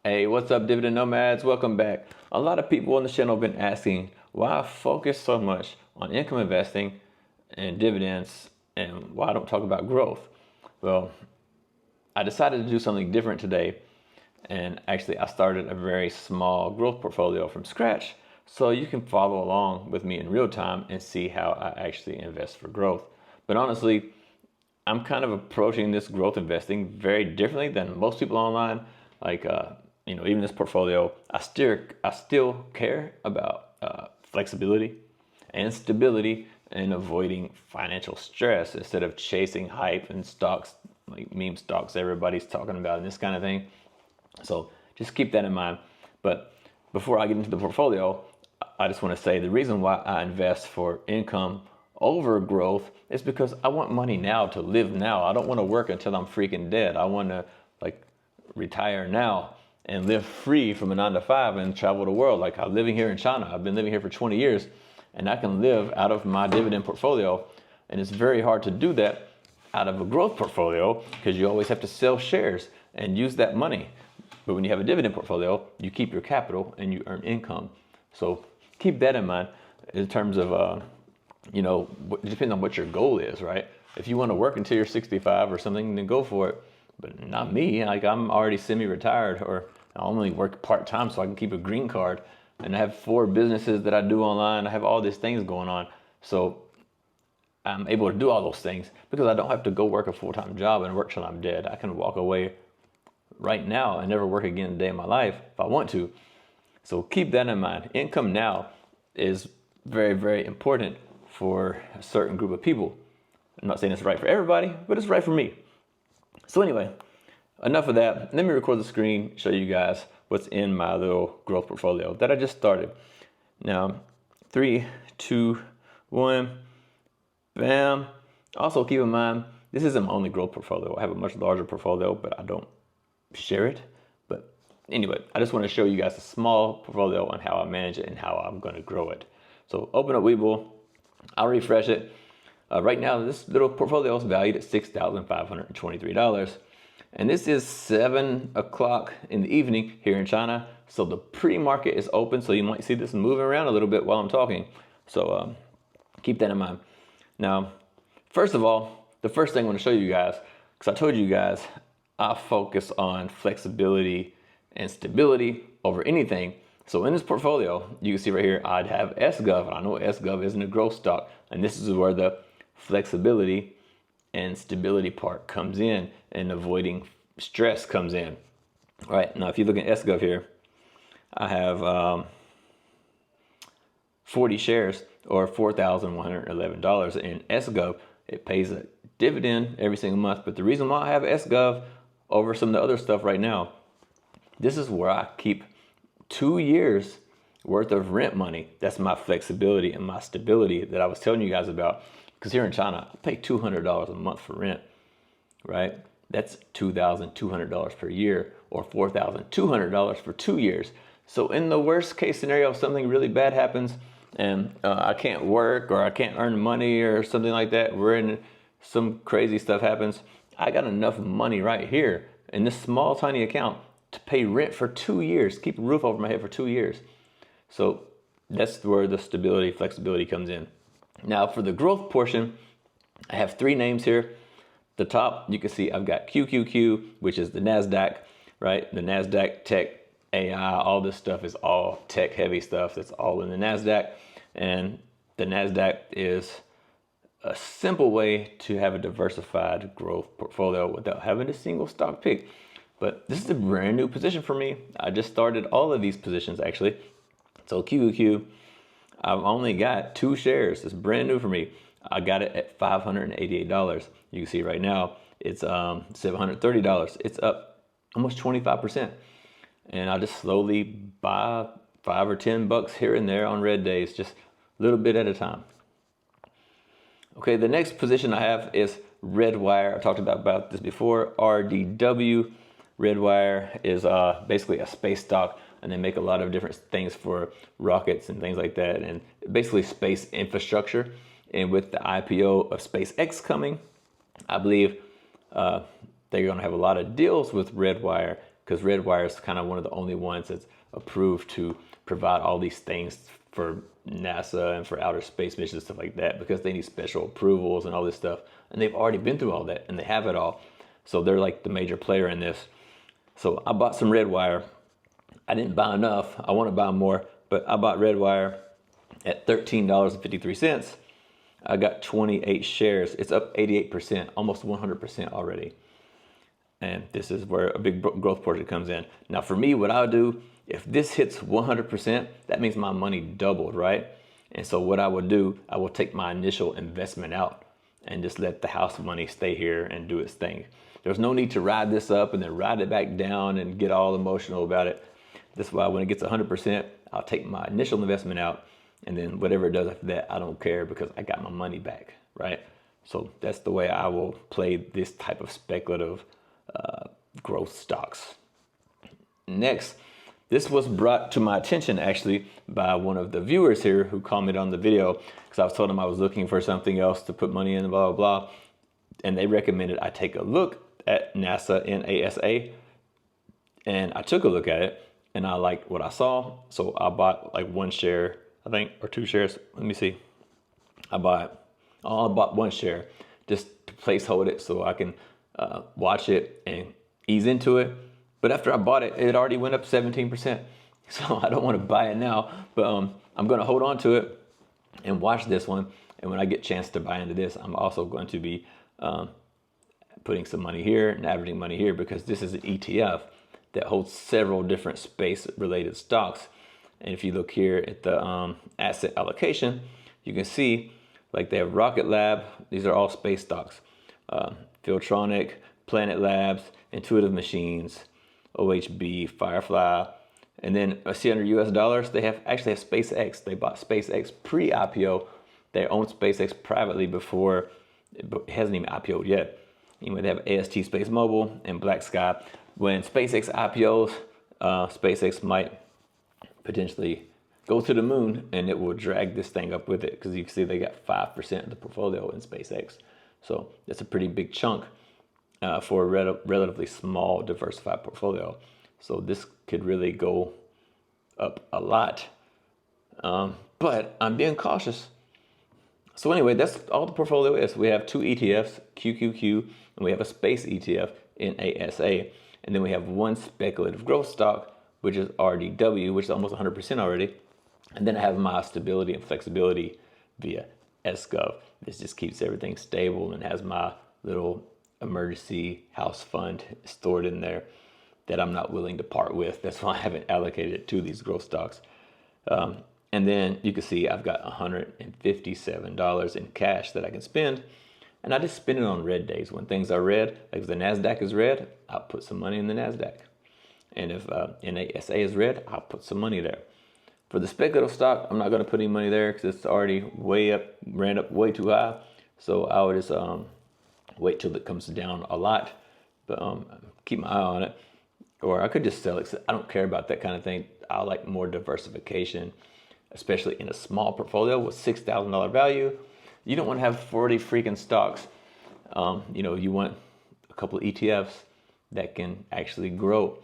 Hey, what's up, Dividend Nomads? Welcome back. A lot of people on the channel have been asking why I focus so much on income investing and dividends and why I don't talk about growth. Well, I decided to do something different today, and actually I started a very small growth portfolio from scratch so you can follow along with me in real time and see how I actually invest for growth. But honestly, I'm kind of approaching this growth investing very differently than most people online. Even this portfolio, I still care about flexibility and stability and avoiding financial stress instead of chasing hype and stocks, like meme stocks everybody's talking about and this kind of thing. So just keep that in mind. But before I get into the portfolio, I just want to say the reason why I invest for income over growth is because I want money now to live now. I don't want to work until I'm freaking dead. I want to retire now and live free from a 9 to 5 and travel the world. Like I'm living here in China. I've been living here for 20 years and I can live out of my dividend portfolio. And it's very hard to do that out of a growth portfolio because you always have to sell shares and use that money. But when you have a dividend portfolio, you keep your capital and you earn income. So keep that in mind in terms of, depending on what your goal is, right? If you want to work until you're 65 or something, then go for it. But not me. Like I'm already semi-retired, or I only work part-time so I can keep a green card. And I have 4 businesses that I do online. I have all these things going on. So I'm able to do all those things because I don't have to go work a full-time job and work till I'm dead. I can walk away right now and never work again a day in my life if I want to. So keep that in mind. Income now is very, very important for a certain group of people. I'm not saying it's right for everybody, but it's right for me. So anyway, enough of that. Let me record the screen, show you guys what's in my little growth portfolio that I just started. Now, 3, 2, 1, bam. Also keep in mind, this isn't my only growth portfolio. I have a much larger portfolio, but I don't share it. But anyway, I just want to show you guys a small portfolio on how I manage it and how I'm going to grow it. So open up Webull, I'll refresh it. Right now, this little portfolio is valued at $6,523. And this is 7 o'clock in the evening here in China. So the pre-market is open. So you might see this moving around a little bit while I'm talking. So keep that in mind. Now, first of all, the first thing I want to show you guys, because I told you guys, I focus on flexibility and stability over anything. So in this portfolio, you can see right here, I'd have SGOV. I know SGOV isn't a growth stock. And this is where the flexibility and stability part comes in and avoiding stress comes in. All right, now if you look at SGOV here, I have 40 shares or $4,111 in SGOV. It pays a dividend every single month. But the reason why I have SGOV over some of the other stuff right now, this is where I keep 2 years worth of rent money. That's my flexibility and my stability that I was telling you guys about. Because here in China, I pay $200 a month for rent, right? That's $2,200 per year or $4,200 for 2 years. So in the worst case scenario, if something really bad happens and I can't work or I can't earn money or something like that, we're in some crazy stuff happens, I got enough money right here in this small, tiny account to pay rent for 2 years, keep a roof over my head for 2 years. So that's where the stability, flexibility comes in. Now for the growth portion, I have 3 names here. The top, you can see I've got QQQ, which is the NASDAQ, right? The NASDAQ tech, AI, all this stuff is all tech heavy stuff. That's all in the NASDAQ. And the NASDAQ is a simple way to have a diversified growth portfolio without having a single stock pick. But this is a brand new position for me. I just started all of these positions actually. So QQQ, I've only got 2 shares. It's brand new for me. I got it at $588. You can see right now it's $730. It's up almost 25%. And I just slowly buy $5 or $10 here and there on red days, just a little bit at a time. Okay, the next position I have is Redwire. I talked about this before. RDW. Redwire is basically a space stock, and they make a lot of different things for rockets and things like that, and basically space infrastructure. And with the IPO of SpaceX coming, I believe they're going to have a lot of deals with Redwire because Redwire is kind of one of the only ones that's approved to provide all these things for NASA and for outer space missions, stuff like that, because they need special approvals and all this stuff. And they've already been through all that and they have it all. So they're like the major player in this. So I bought some Redwire. I didn't buy enough. I want to buy more, but I bought Redwire at $13.53. I got 28 shares. It's up 88%, almost 100% already. And this is where a big growth portion comes in. Now for me, what I'll do, if this hits 100%, that means my money doubled, right? And so what I would do, I will take my initial investment out and just let the house money stay here and do its thing. There's no need to ride this up and then ride it back down and get all emotional about it. That's why when it gets 100%, I'll take my initial investment out, and then whatever it does after that, I don't care because I got my money back, right? So that's the way I will play this type of speculative growth stocks. Next, this was brought to my attention actually by one of the viewers here who commented on the video, because I was told him I was looking for something else to put money in, blah, blah, blah. And they recommended I take a look at NASA NASA. And I took a look at it and I liked what I saw. So I bought like one share, I think, or two shares. Let me see. I bought one share just to placehold it so I can watch it and ease into it. But after I bought it, it already went up 17%. So I don't want to buy it now, but I'm going to hold on to it and watch this one. And when I get a chance to buy into this, I'm also going to be putting some money here and averaging money here, because this is an ETF that holds several different space related stocks. And if you look here at the asset allocation, you can see like they have Rocket Lab. These are all space stocks. Filtronic, Planet Labs, Intuitive Machines, OHB, Firefly. And then I see under US dollars, they actually have SpaceX. They bought SpaceX pre-IPO. They owned SpaceX privately before it hasn't even IPO'd yet. Anyway, they have AST Space Mobile and Black Sky. When SpaceX IPOs, SpaceX might potentially go to the moon, and it will drag this thing up with it, because you can see they got 5% of the portfolio in SpaceX. So that's a pretty big chunk for a relatively small diversified portfolio. So this could really go up a lot. But I'm being cautious. So anyway, that's all the portfolio is. We have two ETFs, QQQ, and we have a space ETF in ASA. And then we have one speculative growth stock, which is RDW, which is almost 100% already. And then I have my stability and flexibility via SGOV. This just keeps everything stable and has my little emergency house fund stored in there that I'm not willing to part with. That's why I haven't allocated it to these growth stocks. And then you can see I've got $157 in cash that I can spend. And I just spend it on red days. When things are red, like if the NASDAQ is red, I'll put some money in the NASDAQ. And if NASA is red, I'll put some money there. For the speculative stock, I'm not going to put any money there because it's already way up, ran up way too high. So I would just wait till it comes down a lot, but keep my eye on it. Or I could just sell it. I don't care about that kind of thing. I like more diversification, especially in a small portfolio with $6,000 value. You don't want to have 40 freaking stocks. You want a couple of ETFs that can actually grow.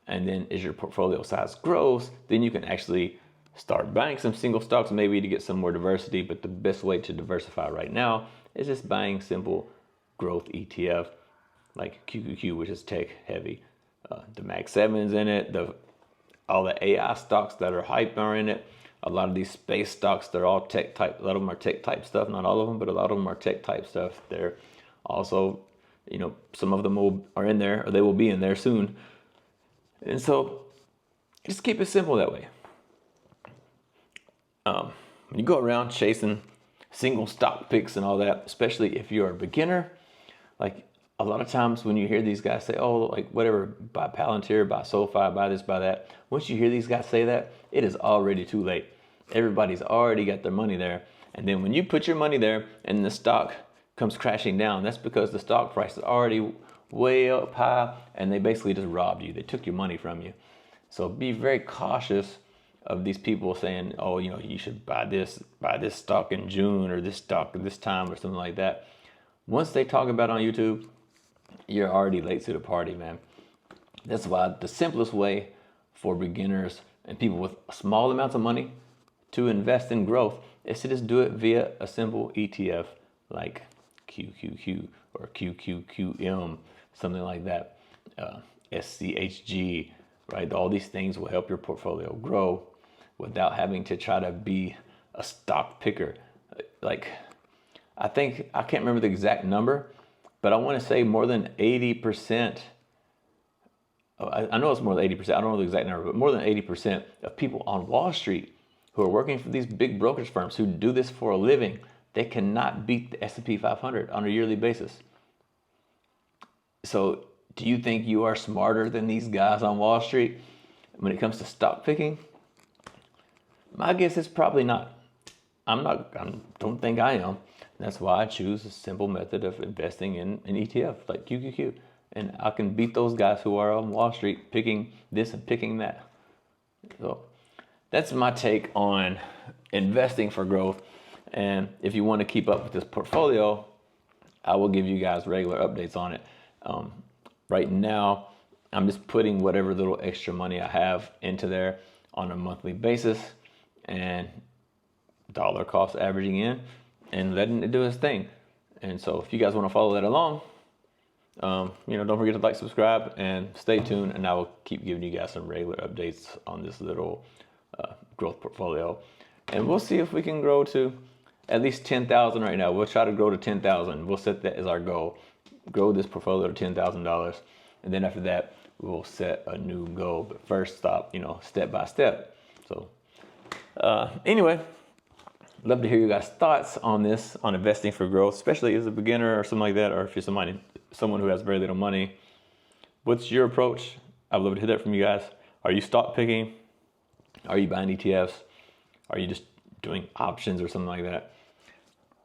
And then as your portfolio size grows, then you can actually start buying some single stocks maybe to get some more diversity. But the best way to diversify right now is just buying simple growth ETF like QQQ, which is tech heavy. The Mag 7's in it. All the AI stocks that are hype are in it. A lot of these space stocks, they're all tech type. A lot of them are tech type stuff. Not all of them, but a lot of them are tech type stuff. They're also, some of them are in there, or they will be in there soon. And so just keep it simple that way. When you go around chasing single stock picks and all that, especially if you're a beginner, like a lot of times when you hear these guys say, oh, like whatever, buy Palantir, buy SoFi, buy this, buy that. Once you hear these guys say that, it is already too late. Everybody's already got their money there. And then when you put your money there and the stock comes crashing down, that's because the stock price is already way up high and they basically just robbed you. They took your money from you. So be very cautious of these people saying, oh, you should buy this stock in June or this stock at this time or something like that. Once they talk about it on YouTube, you're already late to the party, man. That's why the simplest way for beginners and people with small amounts of money to invest in growth is to just do it via a simple ETF like QQQ or QQQM, something like that, SCHG, right? All these things will help your portfolio grow without having to try to be a stock picker. Like, I can't remember the exact number, but I want to say more than 80%. I know it's more than 80%. I don't know the exact number, but more than 80% of people on Wall Street who are working for these big brokerage firms who do this for a living, they cannot beat the S&P 500 on a yearly basis. So do you think you are smarter than these guys on Wall Street when it comes to stock picking? My guess is probably not. I don't think I am. That's why I choose a simple method of investing in an ETF like QQQ. And I can beat those guys who are on Wall Street picking this and picking that. So that's my take on investing for growth. And if you want to keep up with this portfolio, I will give you guys regular updates on it. Right now, I'm just putting whatever little extra money I have into there on a monthly basis and dollar cost averaging in and letting it do its thing. And so if you guys want to follow that along, don't forget to like, subscribe, and stay tuned, and I will keep giving you guys some regular updates on this little growth portfolio. And we'll see if we can grow to at least 10,000 right now. We'll try to grow to 10,000. We'll set that as our goal. Grow this portfolio to $10,000. And then after that, we'll set a new goal. But first, step by step. So anyway, love to hear you guys' thoughts on this, on investing for growth, especially as a beginner or something like that, or if you're someone who has very little money. What's your approach? I'd love to hear that from you guys. Are you stock picking? Are you buying ETFs? Are you just doing options or something like that?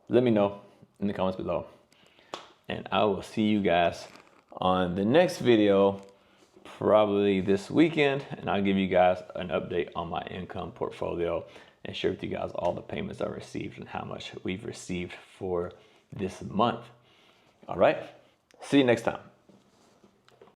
Let me know in the comments below. And I will see you guys on the next video, probably this weekend. And I'll give you guys an update on my income portfolio and share with you guys all the payments I received and how much we've received for this month. All right. See you next time.